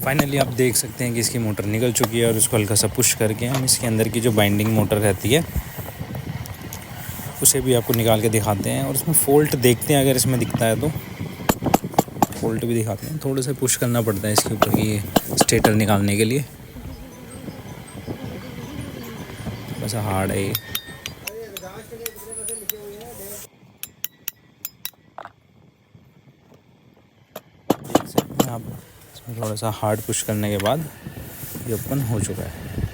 Finally आप देख सकते हैं कि इसकी मोटर निकल चुकी है और उसको हल्का सा पुश करके हम इसके अंदर की जो बाइंडिंग मोटर रहती है उसे भी आपको निकाल के दिखाते हैं। और इसमें फ़ॉल्ट देखते हैं, अगर इसमें दिखता है तो फ़ॉल्ट भी दिखाते हैं। थोड़ा सा पुश करना पड़ता है इसके ऊपर की स्टेटर निकालने के लिए, थोड़ा सा हार्ड है ये। देख सकते हैं आप, इसमें थोड़ा सा हार्ड पुश करने के बाद ये ओपन हो चुका है।